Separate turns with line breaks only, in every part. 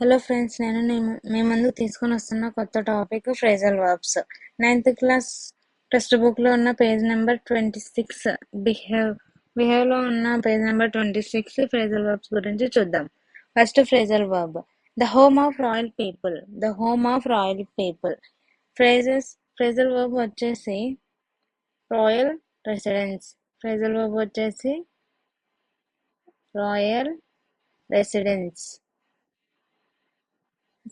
Hello friends, నేను మీ ముందుకు తీసుకొని వస్తున్న కొత్త topic phrasal verbs. 9th class text బుక్లో ఉన్న పేజ్ నెంబర్ 26 బిహేవ్లో ఉన్న పేజ్ నెంబర్ 26 ఫ్రేజల్ వర్బ్స్ గురించి చూద్దాం. First phrasal verb, the home of royal people. The home of royal people. Phrasal verb వచ్చేసి రాయల్ రెసిడెన్స్. ఫ్రేజల్ వర్బ్ వచ్చేసి royal residence.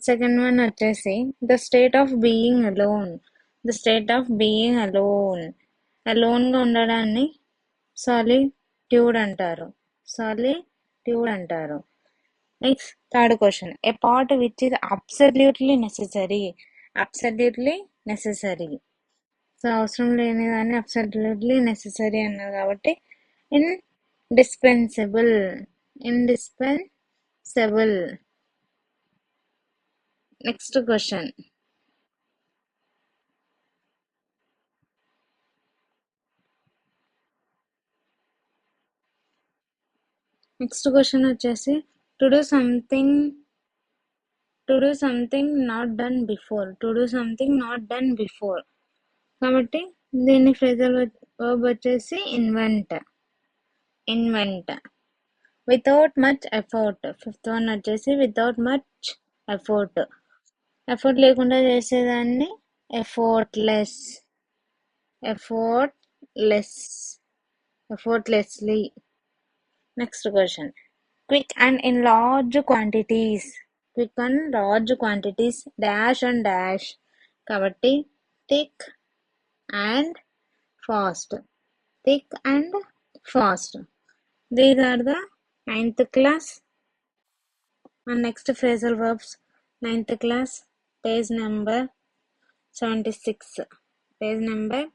Second one వచ్చేసి the state of being alone. The state of being alone. అలోన్గా ఉండడాన్ని solitude అంటారు. Solitude అంటారు. Next third question, a part which is absolutely necessary. Absolutely necessary. So అవసరం లేని దాన్ని absolutely necessary అన్నారు కాబట్టి ఇండిస్పెన్సిబుల్. ఇండిస్పెన్సిబుల్. నెక్స్ట్ క్వశ్చన్, వచ్చేసి to do something not done before. To do something not done before. కాబట్టి దీని phrasal verb వచ్చేసి invent. Without much effort. Fifth one వచ్చేసి వితౌట్ మచ్ ఎఫర్ట్. ఎఫర్ట్ లేకుండా చేసేదాన్ని effortlessly. Next question, quick and in large quantities. quick and large quantities dash and dash. కాబట్టి thick and fast. thick and fast. These are the 9th class and next phrasal verbs. 9th class page number 76. Page number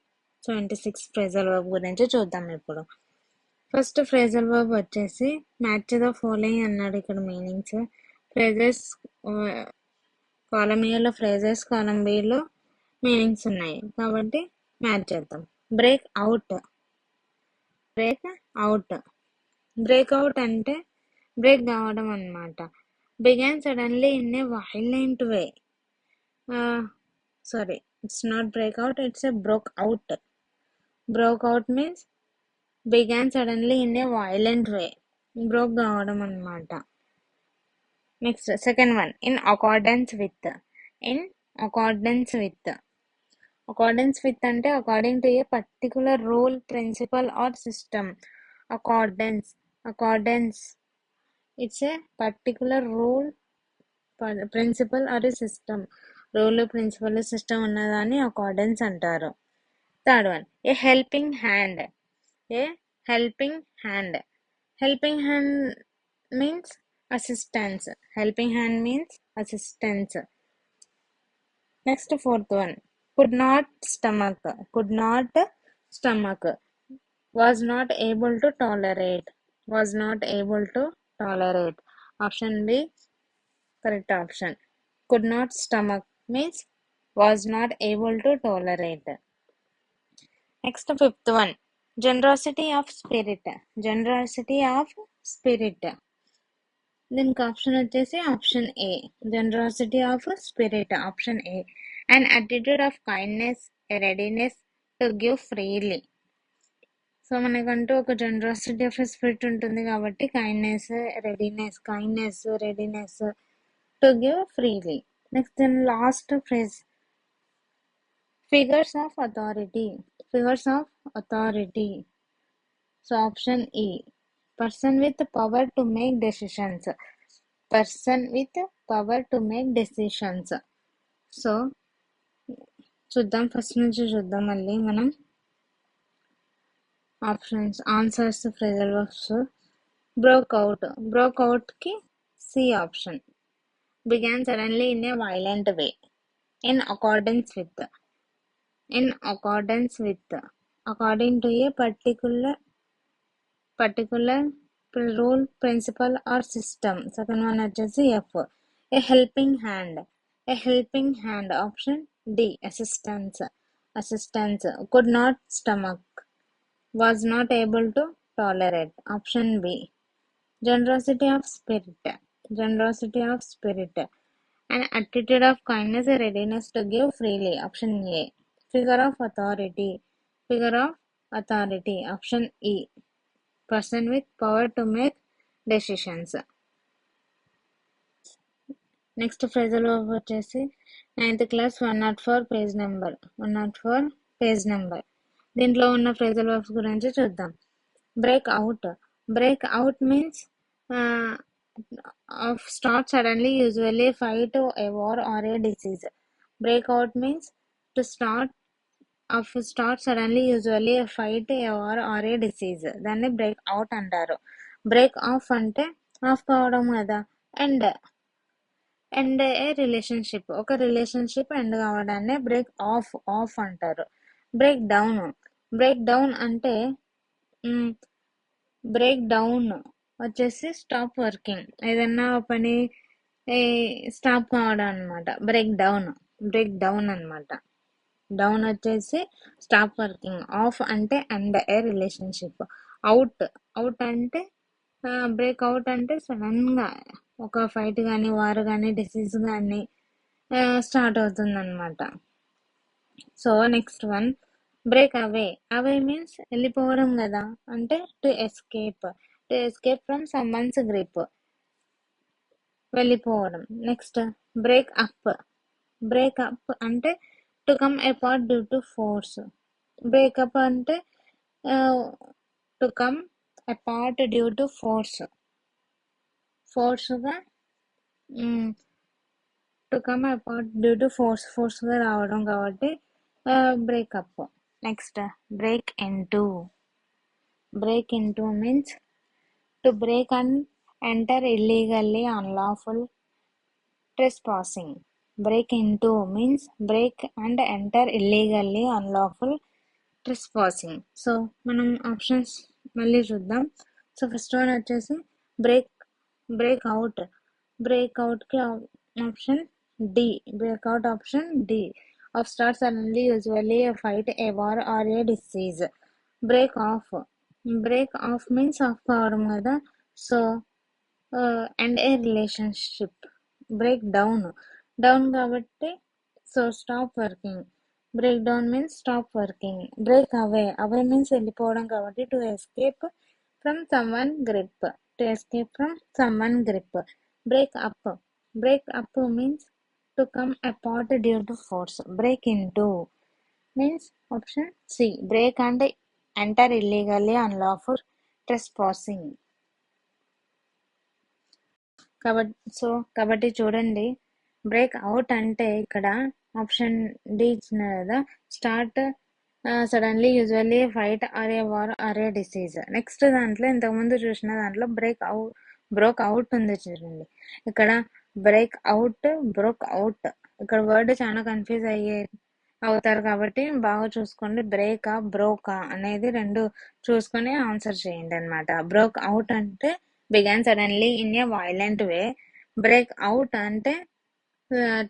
26 phrasal verb గురించి చూద్దాం ఇప్పుడు. First phrasal verb వచ్చేసి match the following అన్నాడు. ఇక్కడ meanings phrases కాలం ఏలో phrases, కాలం below meanings ఉన్నాయి కాబట్టి match చేద్దాం. Break out. అంటే బ్రేక్ కావడం అన్నమాట. Began suddenly in a violent way. it's not break out, it's a broke out. Broke out means began suddenly in a violent way. Broke కావడం అన్నమాట. Next second one, in accordance with అంటే according to a particular rule, principle or system. Accordance it's a particular rule, principle or system. Rule, principle, system ఉన్నదాన్ని accordance అంటారు. Third one, a helping hand. Helping hand means assistance. Next fourth one, could not stomach. Was not able to tolerate. Option B correct option. Could not stomach means was not able to tolerate. Next fifth one, generosity of spirit. దీనికి option వచ్చేసి option A, generosity of spirit. Option A, and attitude of kindness, readiness to give freely. So మనకంటూ ఒక generosity of spirit ఉంటుంది కాబట్టి kindness, readiness to give freely. Next last phrase, figures of authority. So option E, person with power to make decisions. So చూద్దాం, first నుంచి చూద్దాం మళ్ళీ మనం answers phrasal verbs. Broke out కి C option. Began suddenly in a violent way. In accordance with according to a particular rule, principle or system. Second one వచ్చేసి F, a helping hand. Option D assistance. Could not stomach, was not able to tolerate. Option B generosity of spirit. generosity of spirit, an attitude of kindness, a readiness to give freely. Option A. Figure of authority. Figure of authority. Option E. Person with power to make decisions. Next phrasal verb వచ్చేసి 9th class 104 page number 104 page number. దీంట్లో ఉన్న phrasal verbs గురించి చూద్దాం. Break out means of start suddenly, usually a fight, a war or a disease. Break out means to start suddenly, usually a fight, a war or a disease. దాన్ని break out అంటారు. Break of అంటే of కావడం కదా. End ఏ relationship, ఒక relationship end కావడాన్ని break of అంటారు. Break down అంటే break down వచ్చేసి stop working, ఏదన్నా పని స్టాప్ కావడం అనమాట. బ్రేక్ డౌన్ అనమాట. డౌన్ వచ్చేసి స్టాప్ వర్కింగ్. ఆఫ్ అంటే ఎండ్ ఏ రిలేషన్షిప్. అవుట్ అంటే బ్రేక్ అవుట్ అంటే సడన్గా ఒక ఫైట్ కానీ వార్ కానీ డిసీజ్ కానీ స్టార్ట్ అవుతుంది అనమాట. So next one break away means వెళ్ళిపోవడం కదా, అంటే to escape from someone's grip, వెళ్ళిపోవడం. నెక్స్ట్ బ్రేక్ అప్ అంటే to come apart due to force. Breakup అంటే to come apart due to ఫోర్స్గా to come apart due to ఫోర్స్గా రావడం కాబట్టి breakup. Next break into means to break and enter illegally, unlawful, trespassing. Break into means break and enter illegally, unlawful, trespassing. So మనం options మళ్ళీ చూద్దాం. So first one వచ్చేసి break అవుట్కి option D. Breakout option D. Off start suddenly, usually a fight, a war or a disease. Break off means off కావడం కదా. So and a relationship. Break down కాబట్టి so stop working. Break down means stop working. Break away means వెళ్ళిపోవడం కాబట్టి to escape from someone grip. Break up means to come apart due to force. Break into means option C, break and enter illegally, unlawful, trespassing. కాబట్టి చూడండి, break out అంటే ఇక్కడ option D ఇచ్చిన కదా, start suddenly, usually fight or a war or a disease. Next దాంట్లో ఇంతకుముందు చూసిన దాంట్లో బ్రోక్ అవుట్ ఉంది చూడండి. ఇక్కడ బ్రోక్ అవుట్. ఇక్కడ వర్డ్ చాలా కన్ఫ్యూజ్ అవుతారు కాబట్టి బాగా చూసుకోండి. బ్రోకా అనేది రెండు చూసుకొని ఆన్సర్ చేయండి అనమాట. బ్రోక్ అవుట్ అంటే began suddenly in a violent way. Break out అంటే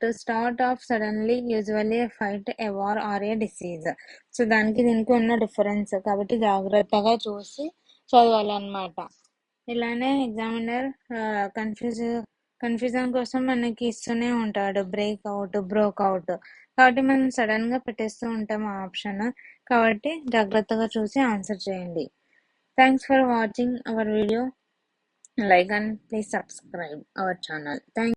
to start off suddenly, usually a fight, a war or a disease. So దీనికి ఉన్న డిఫరెన్స్ కాబట్టి జాగ్రత్తగా చూసి చదవాలన్నమాట. ఇలానే ఎగ్జామినర్ కన్ఫ్యూజన్ కోసం మనకి ఇస్తూనే ఉంటాడు బ్రోక్ అవుట్. కాబట్టి మనం సడన్గా పెట్టేస్తూ ఉంటాం ఆ ఆప్షన్. కాబట్టి జాగ్రత్తగా చూసి ఆన్సర్ చేయండి. Thanks for watching our video. Like and please subscribe our channel. Thank you.